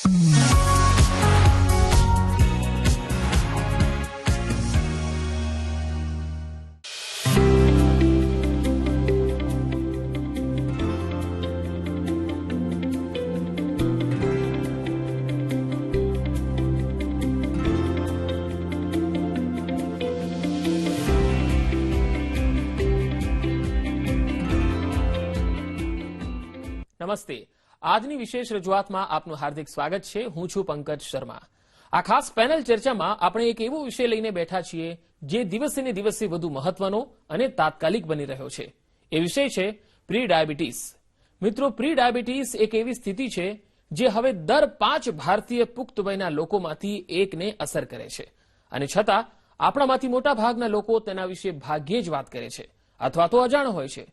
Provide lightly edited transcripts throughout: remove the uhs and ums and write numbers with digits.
નમસ્તે. આજની વિશેષ રજૂઆતમાં આપનું હાર્દિક સ્વાગત છે. હું છું પંકજ શર્મા. આ ખાસ પેનલ ચર્ચામાં આપણે એક એવો વિષય લઈને બેઠા છીએ જે દિવસે ને દિવસે વધુ મહત્વનો અને તાત્કાલિક બની રહ્યો છે. એ વિષય છે પ્રી ડાયાબિટીસ. મિત્રો, પ્રી ડાયાબિટીસ એક એવી સ્થિતિ છે જે હવે દર 5 ભારતીય પુખ્ત વયના લોકોમાંથી એકને અસર કરે છે, અને છતાં આપણામાંથી મોટા ભાગના લોકો તેના વિશે ભાગ્યે જ વાત કરે છે અથવા તો અજાણ હોય છે.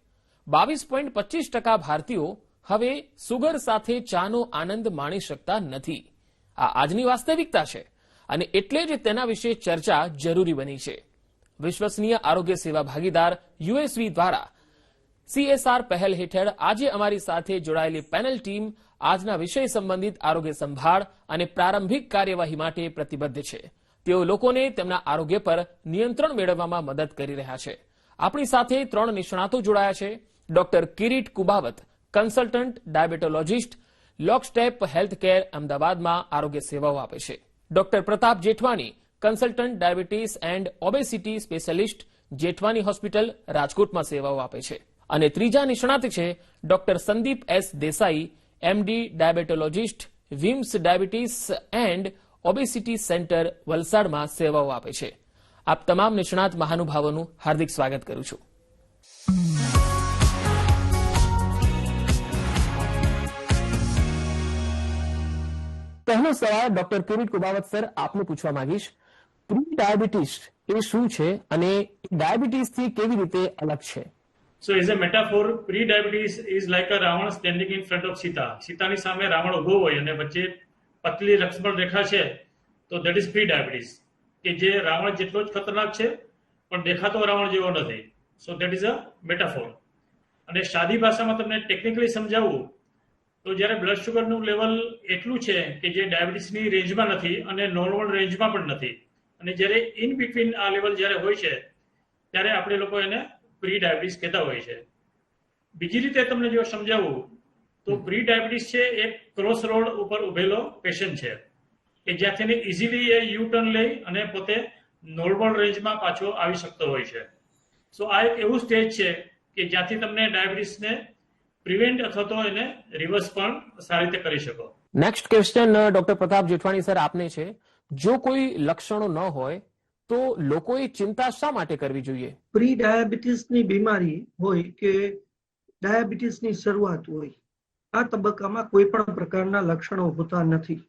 22.25% ભારતીયો હવે સુગર સાથે ચાનો આનંદ માણી શકતા નથી. આ આજની વાસ્તવિકતા છે, અને એટલે જ તેના વિશે ચર્ચા જરૂરી બની છે. વિશ્વસનીય આરોગ્ય સેવા ભાગીદાર યુએસવી દ્વારા CSR પહેલ હેઠળ આજે અમારી સાથે જોડાયેલી પેનલ ટીમ આજના વિષય સંબંધિત આરોગ્ય સંભાળ અને પ્રારંભિક કાર્યવાહી માટે પ્રતિબદ્ધ છે. તેઓ લોકોને તેમના આરોગ્ય પર નિયંત્રણ મેળવવામાં મદદ કરી રહ્યા છે. આપણી સાથે 3 નિષ્ણાતો જોડાયા છે. Doctor Kirit Kubavat, consultant diabetologist, લોકસ્ટેપ હેલ્થકેર અમદાવાદમાં આરોગ્ય સેવાઓ આપે છે. Doctor Pratap Jethwani, consultant diabetes and obesity specialist, Jethwani hospital, રાજકોટમાં સેવાઓ આપે છે. અને ત્રીજા નિષ્ણાત છે doctor Sandeep S Desai, MD diabetologist, VIMS diabetes and obesity centre, વલસાડમાં સેવાઓ આપે છે. આપ તમામ નિષ્ણાત મહાનુભાવોનું હાર્દિક સ્વાગત કરું છું. પહેલો સવાલ ડોક્ટર કિરીટ કુબાવત સર આપને પૂછવા માંગીશ. પ્રી ડાયાબિટીસ એ શું છે અને ડાયાબિટીસથી કેવી રીતે અલગ છે? So as a metaphor, pre-diabetes is like a Ravan standing in front of Sita. સીતાની સામે રાવણ ઉભો હોય અને વચ્ચે પતલી લક્ષ્મણ રેખા છે, તો that is pre-diabetes. કે જે રાવણ જેટલો જ ખતરનાક છે પણ દેખાતો રાવણ જેવો નથી. So that is a metaphor. અને સાદી ભાષામાં તમને ટેકનિકલી સમજાવવું તો જ્યારે બ્લડ શુગરનું લેવલ એટલું છે કે જે ડાયાબિટીસની રેન્જમાં નથી અને નોર્મલ રેન્જમાં પણ નથી, અને જ્યારે ઇન બિટવીન આ લેવલ જ્યારે હોય છે ત્યારે આપણે લોકો એને પ્રી ડાયાબિટીસ કહેતા હોય છે. બીજી રીતે તમને જો સમજાવવું તો પ્રી ડાયાબિટીસ છે એક ક્રોસ રોડ ઉપર ઉભેલો પેશન્ટ છે કે જ્યાંથી ઇઝીલી એ યુ ટર્ન લઈ અને પોતે નોર્મલ રેન્જમાં પાછો આવી શકતો હોય છે. સો આ એક એવું સ્ટેજ છે કે જ્યાંથી તમને ડાયાબિટીસને પ્રિવેન્ટ અથવા તો એને રિવર્સ પણ સારી રીતે કરી શકો. Next question doctor Pratap Jethwani sir આપને છે. જો કોઈ લક્ષણો ન હોય તો લોકોએ ચિંતા શા માટે કરવી જોઈએ? પ્રી ડાયાબિટીસની બીમારી હોય કે ડાયાબિટીસની શરૂઆત હોય, આ તબક્કામાં કોઈ પણ પ્રકારના લક્ષણો હોતા નથી.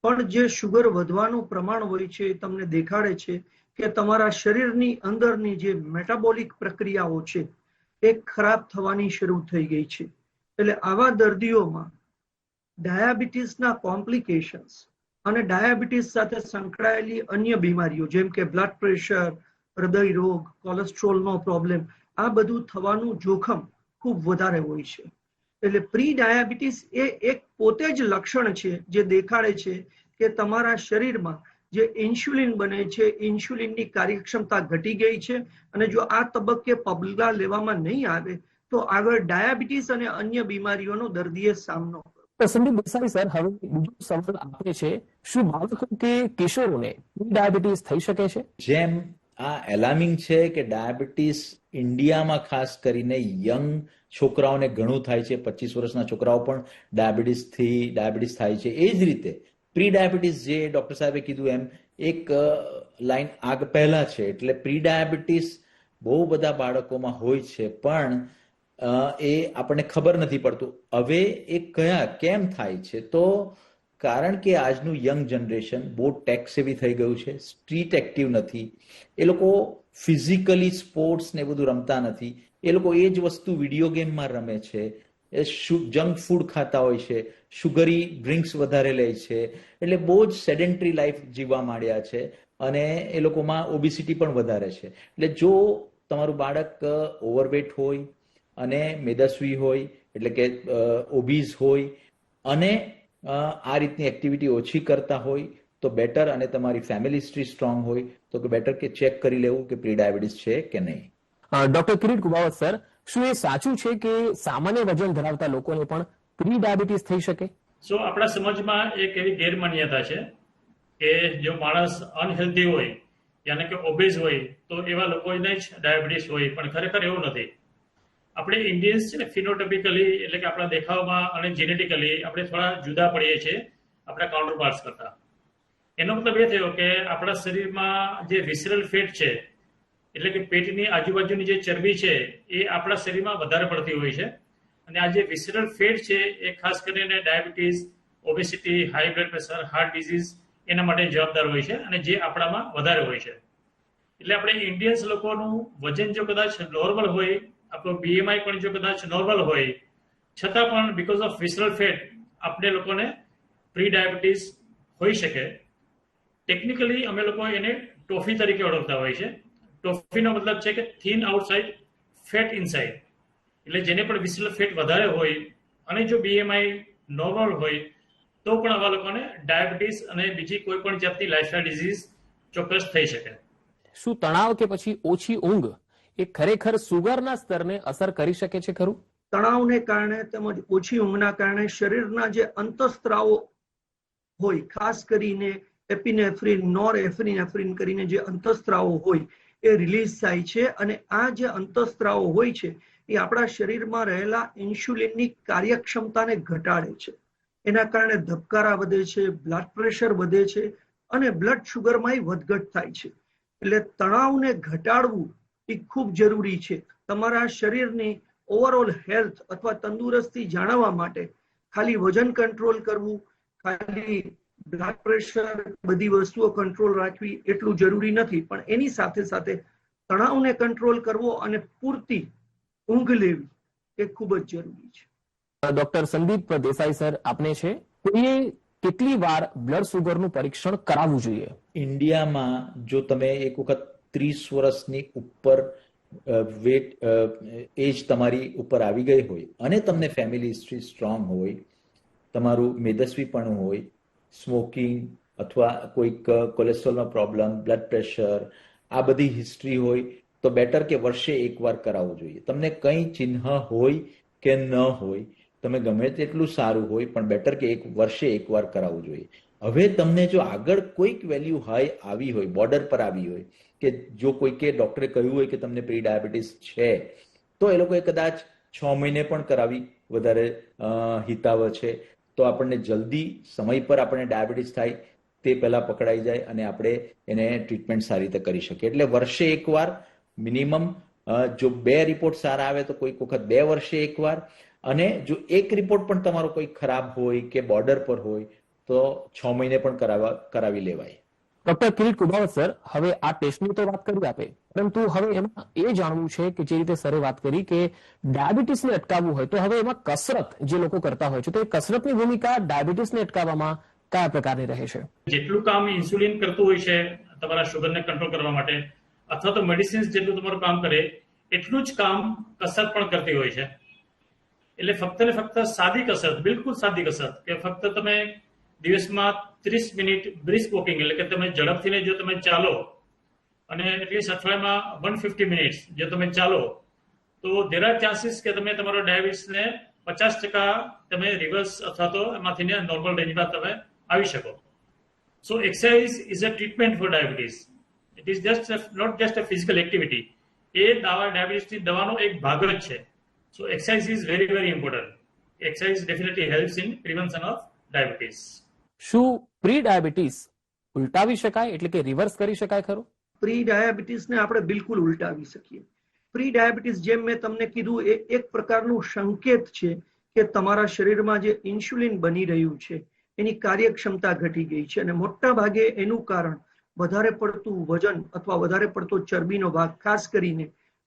પણ જે શુગર વધવાનું પ્રમાણ હોય છે એ તમને દેખાડે છે કે તમારા શરીરની અંદરની જે મેટાબોલિક પ્રક્રિયાઓ છે એ ખરાબ થવાની શરૂ થઈ ગઈ છે. એટલે આવા દર્દીઓમાં ડાયાબિટીસના કોમ્પ્લિકેશન્સ અને ડાયાબિટીસ સાથે સંકળાયેલી અન્ય બીમારીઓ જેમ કે બ્લડ પ્રેશર, હૃદય રોગ, કોલેસ્ટ્રોલનો પ્રોબ્લેમ, આ બધું થવાનું જોખમ ખૂબ વધારે હોય છે. એટલે પ્રી ડાયાબિટીસ એ એક પોતે જ લક્ષણ છે જે દેખાડે છે કે તમારા શરીરમાં જે ઇન્સ્યુલિન બને છે, ઇન્સ્યુલિનની કાર્યક્ષમતા ઘટી ગઈ છે, અને જો આ તબક્કે પગલાં લેવામાં નહીં આવે તો આગળ ડાયાબિટીસ અને અન્ય બીમારીઓનો દર્દીએ સામનો કરવો. સંદીપ દેસાઈ સર, હવે બીજો સવાલ આપે છે, શું બાળકો કે કિશોરોને ડાયાબિટીસ થઈ શકે છે? જેમ આ એલાર્મિંગ છે કે ડાયાબિટીસ ઇન્ડિયામાં ખાસ કરીને યંગ છોકરાઓને ઘણું થાય છે, 25 વર્ષના છોકરાઓ પણ ડાયાબિટીસ થાય છે. એ જ રીતે પ્રી ડાયાબિટીસ જે ડોક્ટર સાહેબે કીધું એમ એક લાઈન આગ પહેલા છે. એટલે પ્રી ડાયાબિટીસ બહુ બધા બાળકોમાં હોય છે પણ એ આપણને ખબર નથી પડતું. હવે એ કેમ થાય છે? તો કારણ કે આજનું યંગ જનરેશન બહુ ટેક સેવી થઈ ગયું છે, સ્ટ્રીટ એક્ટિવ નથી, એ લોકો ફિઝિકલી સ્પોર્ટ્સ ને બધું રમતા નથી, એ લોકો એ જ વસ્તુ વિડીયો ગેમમાં રમે છે, જંક ફૂડ ખાતા હોય છે, શુગરી ડ્રિંક્સ વધારે લે છે, એટલે બહુ જ સેડેન્ટરી લાઈફ જીવવા માંડ્યા છે, અને એ લોકોમાં ઓબેસિટી પણ વધારે છે. એટલે જો તમારું બાળક ઓવરવેટ હોય અને મેદસ્વી હોય એટલે કે ઓબીઝ હોય અને આ રીતની એક્ટિવિટી ઓછી કરતા હોય તો બેટર, અને તમારી ફેમિલી હિસ્ટ્રી સ્ટ્રોંગ હોય તો બેટર કે ચેક કરી લેવું કે પ્રી ડાયાબિટીસ છે કે નહીં. ડોક્ટર કિરીટ કુબાવત સર, શું એ સાચું છે કે સામાન્ય વજન ધરાવતા લોકોને પણ પ્રી ડાયાબિટીસ થઈ શકે? સો આપણા સમાજમાં એક એવી ગેરમાન્યતા છે કે જો માણસ અનહેલ્ધી હોય યાની કે ઓબેઝ હોય તો એવા લોકોને જ ડાયાબિટીસ હોય, પણ ખરેખર એવું નથી. આપણે ઇન્ડિયન્સ છે ને ફિનોટાઇપિકલી એટલે કે આપણા દેખાવમાં અને જેનેટિકલી આપણે થોડા જુદા પડીએ છીએ આપણા કાઉન્ટર પાર્ટ્સ કરતા. એનો મતલબ એ થયો કે આપણા શરીરમાં જે વિસરલ ફેટ છે એટલે કે પેટની આજુબાજુની જે ચરબી છે એ આપણા શરીરમાં વધારે પડતી હોય છે, અને આ જે વિસરલ ફેટ છે એ ખાસ કરીને diabetes, obesity, high blood pressure, heart disease એના માટે જવાબદાર હોય છે, અને જે આપણામાં વધારે હોય છે. એટલે આપણે ઇન્ડિયન્સ લોકોનું વજન જો કદાચ નોર્મલ હોય, આપણો BMI પણ જો કદાચ નોર્મલ હોય, છતાં પણ બીકોઝ ઓફ વિસરલ ફેટ આપણે લોકોને પ્રી ડાયાબિટીસ હોઈ શકે. ટેકનિકલી અમે લોકો એને ટોફી તરીકે ઓળખતા હોય છે. ટોફીનો મતલબ છે કે થીન આઉટસાઇડ, ફેટ ઇનસાઇડ. એટલે જેને પણ વિસરલ ફેટ વધારે હોય અને જો BMI નોર્મલ હોય તો પણ આવા લોકોને ડાયાબિટીસ અને બીજી કોઈ પણ જાતની લાઇફસ્ટાઇલ ડિઝીઝ ચોક્કસ થઈ શકે. શું તણાવ કે પછી ઓછી ઊંઘ એ ખરેખર સુગરના સ્તરને અસર કરી શકે છે ખરું? તણાવને કારણે તેમજ ઓછી ઊંઘના કારણે શરીરના જે અંતઃસ્ત્રાવો હોય, ખાસ કરીને એપિનેફ્રિન, નોરએફ્રિનેફ્રિન કરીને જે અંતઃસ્ત્રાવો હોય એ રિલીઝ થાય છે, અને આ જે અંતઃસ્ત્રાવો હોય છે એ આપણા શરીરમાં રહેલા ઇન્સ્યુલિનની કાર્યક્ષમતાને ઘટાડે છે. એના કારણે ધબકારા વધે છે, બ્લડ પ્રેશર વધે છે અને બ્લડ શુગરમાં વધઘટ થાય છે. એટલે તણાવને ઘટાડવું એ ખૂબ જરૂરી છે. તમારા શરીરની ઓવરઓલ હેલ્થ અથવા તંદુરસ્તી જાણવા માટે ખાલી વજન કંટ્રોલ કરવું, ખાલી બ્લડ પ્રેશર, બધી વસ્તુઓ કંટ્રોલ રાખવી એટલું જરૂરી નથી, પણ એની સાથે સાથે તણાવને કંટ્રોલ કરવો અને પૂરતી ઊંઘ લેવી એ ખૂબ જ જરૂરી છે. ડોક્ટર સંદીપ દેસાઈ સર, આપને છે, કોઈએ કેટલી વાર બ્લડ સુગરનું પરીક્ષણ કરાવવું જોઈએ? ઇન્ડિયામાં જો તમે એક વખત 30 વર્ષની ઉપર વેટ એજ તમારી ઉપર આવી ગઈ હોય અને તમને ફેમિલી હિસ્ટ્રી સ્ટ્રોંગ હોય, તમારું મેદસ્વીપણું હોય, સ્મોકિંગ અથવા કોઈક કોલેસ્ટ્રોલનો પ્રોબ્લેમ, બ્લડ પ્રેશર, આ બધી હિસ્ટ્રી હોય તો બેટર કે વર્ષે એકવાર કરાવવું જોઈએ. તમને કંઈ ચિહ્ન હોય કે ન હોય, તમે ગમે તેટલું સારું હોય પણ બેટર કે વર્ષે એકવાર કરાવવું જોઈએ. હવે તમને જો આગળ કોઈક વેલ્યુ હાઈ આવી હોય, બોર્ડર પર આવી હોય, કે જો કોઈકે ડોક્ટરે કહ્યું હોય કે તમને પ્રી ડાયાબિટીસ છે, તો એ લોકોએ કદાચ 6 મહિને પણ કરાવી વધારે હિતાવ છે. તો આપણને જલ્દી સમય પર આપણે ડાયાબિટીસ થાય તે પહેલા પકડાઈ જાય અને આપણે એને ટ્રીટમેન્ટ સારી રીતે કરી શકીએ. એટલે વર્ષે એકવાર મિનિમમ, જો 2 રિપોર્ટ સારા આવે તો કોઈક વખત 2 વર્ષે એકવાર, અને જો એક રિપોર્ટ પણ તમારો કોઈ ખરાબ હોય કે બોર્ડર પર હોય તો 6 મહિને પણ કરાવી લેવાય. ડોક્ટર કિરીટ કુબાવત સર, હવે આ ટેસ્ટની તો વાત કરી આપે, પરંતુ હવે એમાં એ જાણવું છે કે જે રીતે સરે વાત કરી કે ડાયાબિટીસને અટકાવવું હોય તો હવે એમાં કસરત જે લોકો કરતા હોય છે તો એ કસરતની ભૂમિકા ડાયાબિટીસને અટકાવવામાં કયા પ્રકારની રહે છે? જેટલું કામ ઇન્સ્યુલિન કરતું હોય છે તમારા શુગરને કંટ્રોલ કરવા માટે, અથવા તો મેડિસિન્સ જેટલું તમારું કામ કરે એટલું જ કામ કસરત પણ કરતી હોય છે. એટલે ફક્ત ને ફક્ત સાદી કસરત, બિલકુલ સાદી કસરત, કે ફક્ત તમે દિવસમાં 30 મિનિટ બ્રિસ્ક વોકિંગ એટલે કે તમે ઝડપથી જો તમે ચાલો અને એટલીસ્ટ અઠવાડિયામાં 150 મિનિટ્સ જો તમે ચાલો તો ધેર આર ચાન્સીસ કે તમે તમારો ડાયાબિટીસને 50% તમે રિવર્સ અથવા તો એમાંથી નોર્મલ રેન્જમાં તમે આવી શકો. So exercise is a treatment for diabetes. It is not just a physical activity. એ ડાયાબિટીસની દવાનો એક ભાગ જ છે. So exercise is very very important. Exercise definitely helps in prevention of diabetes. શું પ્રી ડાયાબિટીસ ઉલટાવી શકાય, એટલે કે રિવર્સ કરી શકાય ખરું? પ્રી ડાયાબિટીસને આપણે બિલકુલ ઉલટાવી શકીએ. પ્રી ડાયાબિટીસ, જેમ મેં તમને કીધું, એ એક પ્રકારનું સંકેત છે કે તમારા શરીરમાં જે ઇન્સ્યુલિન બની રહ્યું છે એની કાર્યક્ષમતા ઘટી ગઈ છે, અને મોટા ભાગે એનું કારણ વધારે પડતું વજન અથવા વધારે પડતો ચરબીનો ભાગ, ખાસ કરીને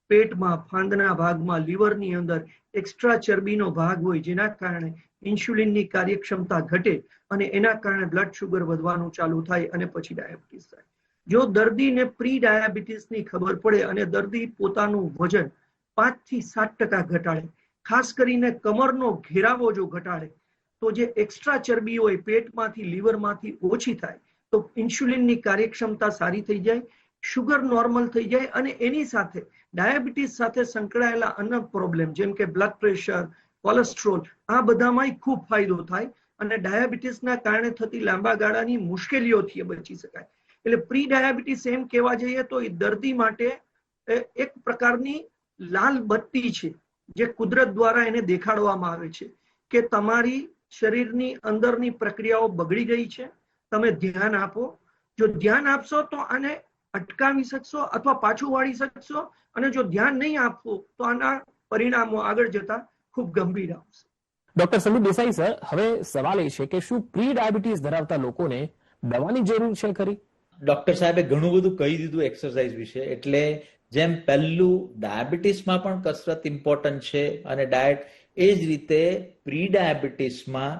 પેટમાં, ફાંદના ભાગમાં, લીવરની અંદર એક્સ્ટ્રા ચરબીનો ભાગ હોય, જેના કારણે ઇન્સ્યુલિનની કાર્યક્ષમતા ઘટે અને એના કારણે બ્લડ શુગર વધવાનું ચાલુ થાય અને પછી ડાયાબિટીસ થાય. જો દર્દીને પ્રી ડાયાબિટીસની ખબર પડે અને દર્દી પોતાનું વજન 5 થી 7% ઘટાડે, ખાસ કરીને કમરનો ઘેરાવો જો ઘટાડે, તો જે એક્સ્ટ્રા ચરબી હોય પેટમાંથી લીવરમાંથી ઓછી થાય, તો ઇન્સ્યુલિનની કાર્યક્ષમતા સારી થઈ જાય, શુગર નોર્મલ થઈ જાય, અને એની સાથે ડાયાબિટીસ સાથે સંકળાયેલા અન્ય પ્રોબ્લેમ જેમ કે બ્લડ પ્રેશર, કોલેસ્ટ્રોલ, આ બધામાં ખૂબ ફાયદો થાય અને ડાયાબિટીસના કારણે થતી લાંબા ગાળાની મુશ્કેલીઓથી બચી શકાય. એટલે પ્રી ડાયાબિટીસ એમ કહેવા જઈએ તો એ દર્દી માટે એક પ્રકારની લાલ બત્તી છે જે કુદરત દ્વારા એને દેખાડવામાં આવે છે કે તમારી શરીરની અંદરની પ્રક્રિયાઓ બગડી ગઈ છે, તમે ધ્યાન આપો. જો ધ્યાન આપશો તો આને અટકાવી શકશો અથવા પાછું વાળી શકશો, અને જો ધ્યાન નહીં આપશો તો આના પરિણામો આગળ જતા ખૂબ ગંભીર આવશે. ડોક્ટર સંદીપ દેસાઈ સર, હવે સવાલ એ છે કે શું પ્રી ડાયાબિટીસ ધરાવતા લોકોને દવાની જરૂર છે ખરી? ડોક્ટર સાહેબે ઘણું બધું કહી દીધું એક્સરસાઇઝ વિશે. એટલે જેમ પહેલું ડાયાબિટીસમાં પણ કસરત ઇમ્પોર્ટન્ટ છે અને ડાયટ, એ જ રીતે પ્રી ડાયાબિટીસમાં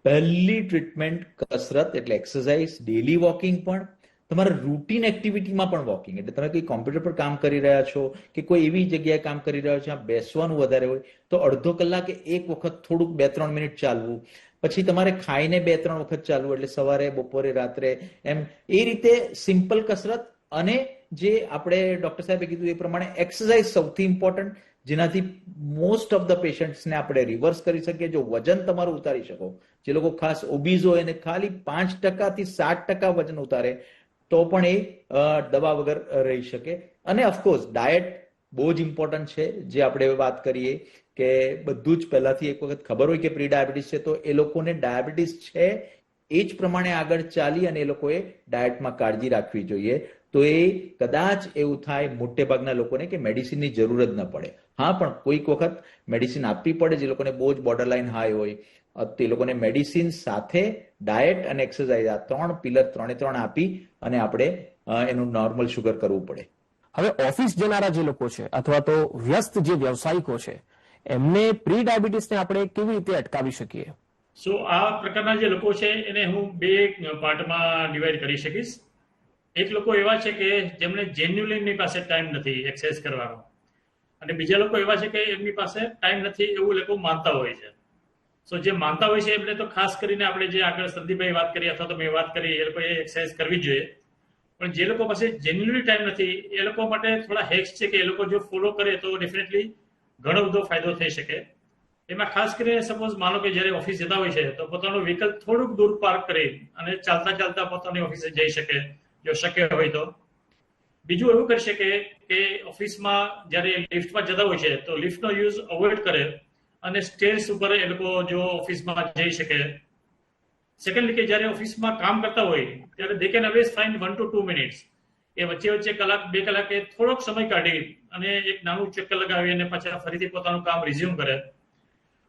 પહેલી ટ્રીટમેન્ટ કસરત એટલે એક્સરસાઇઝ, ડેલી વોકિંગ, પણ તમારા રૂટીન એક્ટિવિટીમાં પણ વોકિંગ. એટલે તમે કોઈ કોમ્પ્યુટર પર કામ કરી રહ્યા છો કે કોઈ એવી જગ્યાએ કામ કરી રહ્યા છો જ્યાં બેસવાનું વધારે હોય તો અડધો કલાકે એક વખત થોડુંક 2-3 મિનિટ ચાલવું, પછી તમારે ખાઈને 2-3 વખત ચાલવું, એટલે સવારે, બપોરે, રાત્રે, એમ એ રીતે સિમ્પલ કસરત. અને જે આપણે ડોક્ટર સાહેબે કીધું એ પ્રમાણે એક્સરસાઇઝ સૌથી ઇમ્પોર્ટન્ટ, જેનાથી મોસ્ટ ઓફ ધ પેશન્ટ્સને આપણે રિવર્સ કરી શકીએ. જો વજન તમારું ઉતારી શકો, જે લોકો ખાસ ઓબીઝ હોય અને ખાલી 5% થી 7% વજન ઉતારે તો પણ એ દવા વગર રહી શકે. અને ઓફકોર્સ ડાયટ બહુ જ ઇમ્પોર્ટન્ટ છે. જે આપણે વાત કરીએ કે બધું જ પહેલાથી એક વખત ખબર હોય કે પ્રી ડાયાબિટીસ છે તો એ લોકોને ડાયાબિટીસ છે એ જ પ્રમાણે આગળ ચાલી અને એ લોકોએ ડાયટમાં કાળજી રાખવી જોઈએ. તો એ કદાચ એવું થાય મોટે ભાગના લોકોને કે મેડિસિનની જરૂર જ ન પડે. હા, પણ કોઈક વખત મેડિસિન આપવી પડે. જે લોકોને બહુ જ બોર્ડરલાઇન હાઈ હોય તે લોકોને મેડિસિન સાથે ડાયટ અને એક્સરસાઇઝ, આ 3 પિલર 3 આપી અને આપણે એનું નોર્મલ શુગર કરવું પડે. હવે ઓફિસ જનારા જે લોકો છે અથવા તો વ્યસ્ત જે વ્યવસાયિકો છે એમને પ્રી ડાયાબિટીસને આપણે કેવી રીતે અટકાવી શકીએ? સો આ પ્રકારના જે લોકો છે એને હું 2 પાર્ટમાં ડિવાઈડ કરી શકીશ. એક લોકો એવા છે કે જેમને જેન્યુઅલી એમની પાસે ટાઈમ નથી એક્સરસાઇઝ કરવાનો, અને બીજા લોકો એવા છે કે એમની પાસે ટાઈમ નથી એવું લોકો માનતા હોય છે. સો જે માનતા હોય છે એમને તો ખાસ કરીને આપણે જે આગળ સંદીપભાઈ વાત કરી અથવા તો મેં વાત કરી એ લોકોએ એક્સરસાઇઝ કરવી જોઈએ. પણ જે લોકો પાસે જેન્યુઅલી ટાઈમ નથી એ લોકો માટે થોડા હેક્સ છે કે એ લોકો જો ફોલો કરે તો ડેફિનેટલી ઘણો બધો ફાયદો થઈ શકે. એમાં ખાસ કરીને સપોઝ માનો કે જ્યારે ઓફિસ જતા હોય છે તો પોતાનું વ્હીકલ થોડુંક દૂર પાર્ક કરી અને ચાલતા ચાલતા પોતાની ઓફિસે જઈ શકે જો શક્ય હોય તો. બીજું એવું કરી શકે કે ઓફિસમાં જ્યારે લિફ્ટમાં જતા હોય છે તો લિફ્ટનો યુઝ અવોઇડ કરે અને સ્ટેર્સ ઉપર એ લોકો જો ઓફિસમાં જઈ શકે. સેકન્ડલી કે જ્યારે ઓફિસમાં કામ કરતા હોય ત્યારે they can always find 1 to 2 minutes એ વચ્ચે 1-2 કલાકે થોડોક સમય કાઢી અને એક નાનું ચક્કર લગાવી અને પાછા ફરીથી પોતાનું કામ રિઝ્યુમ કરે.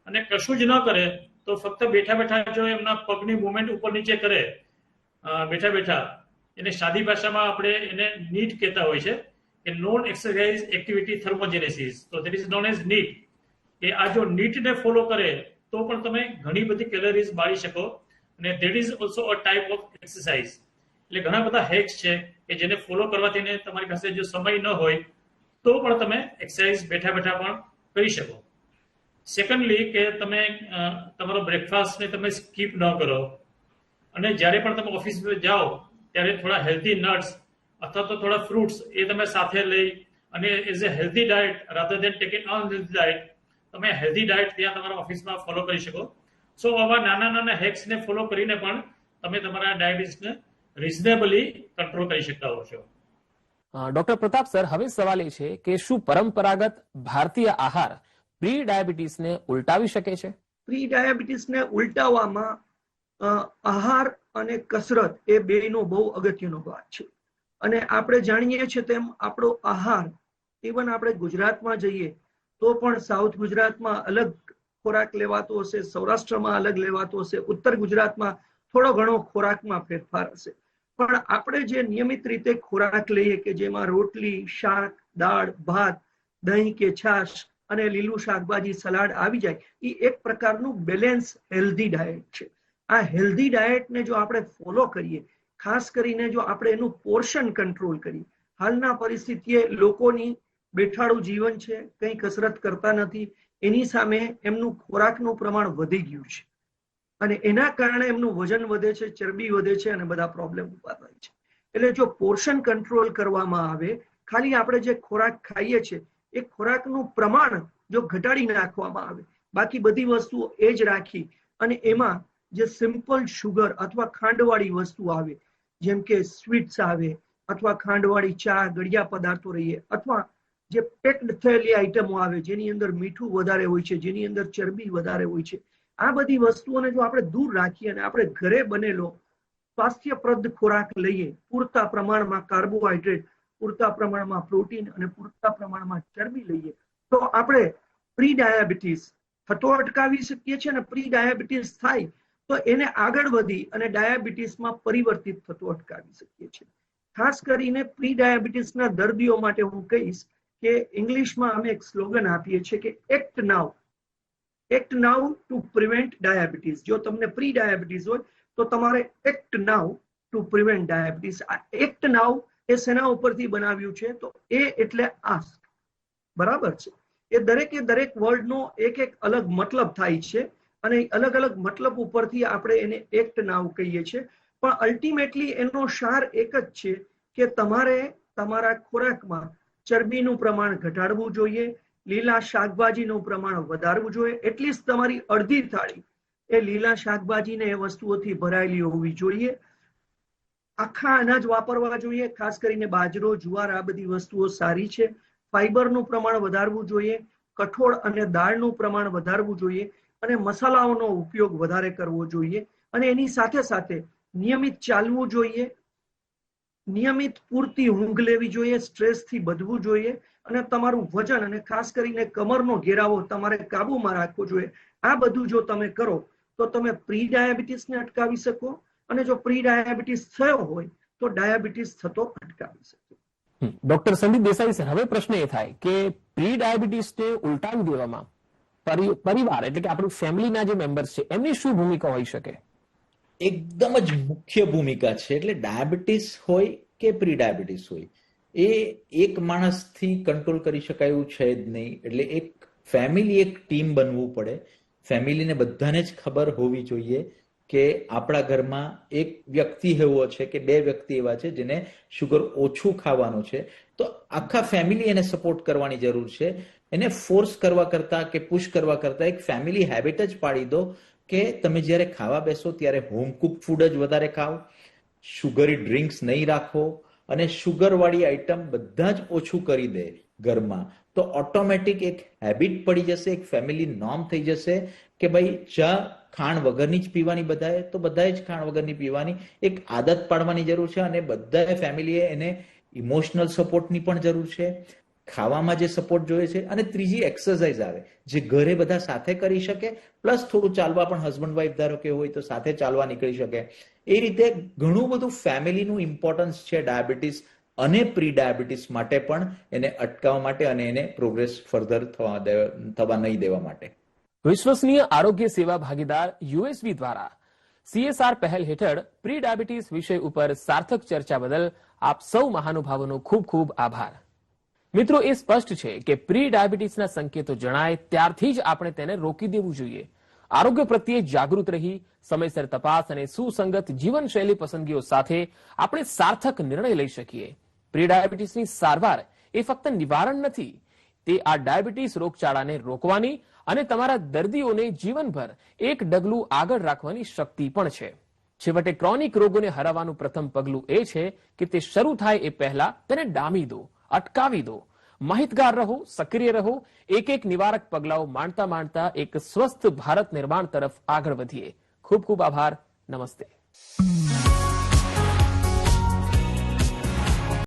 અને કશું જ ન કરે તો ફક્ત બેઠા બેઠા જો એમના પગની મુવમેન્ટ ઉપર નીચે કરે બેઠા બેઠા, એને સાદી ભાષામાં આપણે એને નીટ કહેતા હોય છે કે નોન એક્સરસાઇઝ એક્ટિવિટી થર્મોજેનેસિસ. તો that is known as NEAT. કે આ જો નીટને ફોલો કરે તો પણ તમે ઘણી બધી કેલરીઝ બાળી શકો અને that is also a type of exercise. એટલે ઘણા બધા હેક્સ છે કે જેને ફોલો કરવાથી તમારી પાસે જો સમય ન હોય તો પણ તમે એક્સરસાઇઝ બેઠા બેઠા પણ કરી શકો. સેકન્ડલી કે તમે તમારો બ્રેકફાસ્ટને તમે સ્કીપ ન કરો અને જ્યારે પણ તમે ઓફિસ જાઓ ત્યારે થોડા હેલ્ધી નટ્સ અથવા તો થોડા ફ્રૂટ્સ એ તમે સાથે લઈ અને as a healthy diet rather then taking unhealthy diet તમે હેલ્ધી ડાયટ ત્યાં તમારા ઓફિસમાં ફોલો કરી શકો. સો આવા નાના નાના હેક્સને ફોલો કરીને પણ તમે તમારા ડાયાબિટીસને રિઝનેબલી કંટ્રોલ કરી શકતા હો છો. ડોક્ટર પ્રતાપ સર, હવે સવાલ એ છે કે શું પરંપરાગત ભારતીય આહાર પ્રી ડાયાબિટીસને ઉલટાવી શકે છે? પ્રી ડાયાબિટીસને ઉલટાવવામાં આહાર અને કસરત એ બેનો બહુ અગત્યનો ભાગ છે. અને આપણે જાણીએ છીએ તેમ આપણો આહાર, ઇવન આપણે ગુજરાતમાં જઈએ તો પણ સાઉથ ગુજરાતમાં અલગ ખોરાક લેવાતો હશે, સૌરાષ્ટ્રમાં અલગ લેવાતો હશે, ઉત્તર ગુજરાતમાં થોડો ઘણો ખોરાકમાં ફેરફાર હશે. પણ આપણે જે નિયમિત રીતે ખોરાક લઈએ કે જેમાં રોટલી, શાક, દાળ, ભાત, દહીં કે છાશ અને લીલું શાકભાજી, સલાડ આવી જાય, એ એક પ્રકારનું બેલેન્સ હેલ્ધી ડાયટ છે. આ હેલ્ધી ડાયટને જો આપણે ફોલો કરીએ, ખાસ કરીને જો આપણે એનું પોર્શન કંટ્રોલ કરીએ. હાલના પરિસ્થિતિએ લોકોની બેઠાડું જીવન છે, કંઈ કસરત કરતા નથી, એની સામે એમનું ખોરાકનું પ્રમાણ વધી ગયું છે. અને એના કારણે એમનું વજન વધે છે, ચરબી વધે છે અને બધા પ્રોબ્લેમ ઉભા થાય છે. એટલે જો પોર્શન કંટ્રોલ કરવામાં આવે, ખાલી આપણે જે ખોરાક ખાઈએ છીએ એ ખોરાકનું પ્રમાણ જો ઘટાડી નાખવામાં આવે, બાકી બધી વસ્તુઓ એ જ રાખી અને એમાં જે સિમ્પલ શુગર અથવા ખાંડવાળી વસ્તુ આવે, જેમ કે સ્વીટ્સ આવે અથવા ખાંડવાળી ચા, ગળ્યા પદાર્થો રહીએ, અથવા જે પેક્ડ થયેલી આઈટમો આવે જેની અંદર મીઠું વધારે હોય છે, જેની અંદર ચરબી વધારે હોય છે, આ બધી વસ્તુઓને જો આપણે દૂર રાખીએ અને આપણે ઘરે બનેલો સ્વાસ્થ્યપ્રદ ખોરાક લઈએ, પૂરતા પ્રમાણમાં કાર્બોહાઈડ્રેટ, પૂરતા પ્રમાણમાં પ્રોટીન અને પૂરતા પ્રમાણમાં ચરબી લઈએ, તો આપણે પ્રી ડાયાબિટીસ થતો અટકાવી શકીએ છીએ. અને પ્રી ડાયાબિટીસ થાય તો એને આગળ વધી અને ડાયાબિટીસમાં પરિવર્તિત થતો અટકાવી શકીએ છીએ. ખાસ કરીને પ્રી ડાયાબિટીસના દર્દીઓ માટે હું કહીશ કે ઇંગ્લિશમાં અમે એક સ્લોગન આપીએ છીએ કે એક્ટ નાઉ ટુ પ્રિવેન્ટ ડાયાબિટીસ. જો તમને પ્રી ડાયાબિટીસ હોય તો તમારે એક્ટ નાઉ ટુ પ્રિવેન્ટ ડાયાબિટીસ. આ એક્ટ નાઉ એ સેના ઉપરથી બનાવ્યું છે, તો એ એટલે આસ્ક, બરાબર છે. એ દરેક વર્ડનો એક અલગ મતલબ થાય છે અને અલગ અલગ મતલબ ઉપરથી આપણે એને એક્ટ નાઉ કહીએ છીએ. પણ અલ્ટિમેટલી એનો સાર એક જ છે કે તમારે તમારા ખોરાકમાં ચરબીનું પ્રમાણ ઘટાડવું જોઈએ, લીલા શાકભાજીનું પ્રમાણ વધારવું જોઈએ. એટલીસ્ટ તમારી અડધી થાળી એ લીલા શાકભાજીને એ વસ્તુઓથી ભરાયેલી હોવી જોઈએ. આખા અનાજ વાપરવા જોઈએ, ખાસ કરીને બાજરો, જુવાર, આ બધી વસ્તુઓ સારી છે. ફાઈબરનું પ્રમાણ વધારવું જોઈએ, કઠોળ અને દાળનું પ્રમાણ વધારવું જોઈએ અને મસાલાઓનો ઉપયોગ વધારે કરવો જોઈએ. અને એની સાથે સાથે નિયમિત ચાલવું જોઈએ, નિયમિત પૂરતી ઊંઘ લેવી જોઈએ, સ્ટ્રેસથી બચવું જોઈએ અને તમારું વજન અને ખાસ કરીને કમરનો ઘેરાવો તમારે કાબુમાં રાખવો જોઈએ. આ બધું જો તમે કરો તો તમે પ્રી ડાયાબિટીસને અટકાવી શકો અને જો પ્રી ડાયાબિટીસ થયો હોય તો ડાયાબિટીસ થતો અટકાવી શકો. ડોક્ટર સંદીપ દેસાઈ સર, હવે પ્રશ્ન એ થાય કે પ્રી ડાયાબિટીસને ઉલટાવી દેવામાં પરિવાર એટલે કે આપણું ફેમિલીના જે મેમ્બર્સ છે એમની શું ભૂમિકા હોઈ શકે? એકદમ જ મુખ્ય ભૂમિકા છે. એટલે ડાયાબિટીસ હોય કે પ્રી ડાયાબિટીસ હોય, એ એક માણસથી કંટ્રોલ કરી શકાય એવું છે જ નહીં. એટલે એક ફેમિલી, એક ટીમ બનવું પડે. ફેમિલીને બધાને જ ખબર હોવી જોઈએ કે આપણા ઘરમાં એક વ્યક્તિ એવો છે કે બે વ્યક્તિ એવા છે જેને શુગર ઓછું ખાવાનું છે, તો આખા ફેમિલી એને સપોર્ટ કરવાની જરૂર છે. એને ફોર્સ કરવા કરતા કે પુશ કરવા કરતા એક ફેમિલી હેબિટ જ પાડી દો કે તમે જ્યારે ખાવા બેસો ત્યારે હોમ કુક ફૂડ જ વધારે ખાઓ, શુગરી ડ્રિંક્સ નહીં રાખો અને શુગરવાળી આઈટમ બધા જ ઓછું કરી દે ઘરમાં, તો ઓટોમેટિક એક હેબિટ પડી જશે, એક ફેમિલી નોર્મ થઈ જશે કે ભાઈ ચા ખાંડ વગરની જ પીવાની, બધાએ તો બધાએ જ ખાંડ વગરની પીવાની એક આદત પાડવાની જરૂર છે. અને બધાએ ફેમિલીએ એને ઇમોશનલ સપોર્ટની પણ જરૂર છે, ખાવામાં જે સપોર્ટ જોઈએ છે. અને ત્રીજી એક્સરસાઇઝ આવે જે ઘરે બધા સાથે કરી શકે, પ્લસ થોડું ચાલવા પણ હસબન્ડ વાઈફ ધારો કે હોય તો સાથે ચાલવા નીકળી શકે. એ રીતે ઘણું બધું ફેમિલીનું ઇમ્પોર્ટન્સ છે ડાયાબિટીસ અને પ્રી ડાયાબિટીસ માટે પણ, એને અટકાવવા માટે અને એને પ્રોગ્રેસ ફર્ધર થવા નહીં દેવા માટે. વિશ્વસનીય આરોગ્ય સેવા ભાગીદાર યુએસબી દ્વારા CSR પહેલ હેઠળ પ્રી ડાયાબિટીસ વિષય ઉપર સાર્થક ચર્ચા બદલ આપ સૌ મહાનુભાવોનો ખૂબ ખૂબ આભાર. મિત્રો, એ સ્પષ્ટ છે કે પ્રી ડાયાબિટીસના સંકેતો જણાય ત્યારથી જ આપણે તેને રોકી દેવું જોઈએ. આરોગ્ય પ્રત્યે જાગૃત રહી સમયસર તપાસ અને સુસંગત જીવનશૈલી પસંદગીઓ સાથે આપણે સાર્થક નિર્ણય લઈ શકીએ. પ્રી ડાયાબિટીસની સારવાર એ ફક્ત નિવારણ નથી, તે આ ડાયાબિટીસ રોગચાળાને રોકવાની અને તમારા દર્દીઓને જીવનભર એક ડગલું આગળ રાખવાની શક્તિ પણ છે. છેવટે ક્રોનિક રોગોને હરાવવાનું પ્રથમ પગલું એ છે કે તે શરૂ થાય એ પહેલા તેને ડામી દો, અટકાવી દો. માહિતગાર રહો, સક્રિય રહો, એક નિવારક પગલાઓ માંડતા માંડતા એક સ્વસ્થ ભારત નિર્માણ તરફ આગળ વધીએ. ખૂબ ખૂબ આભાર. નમસ્તે.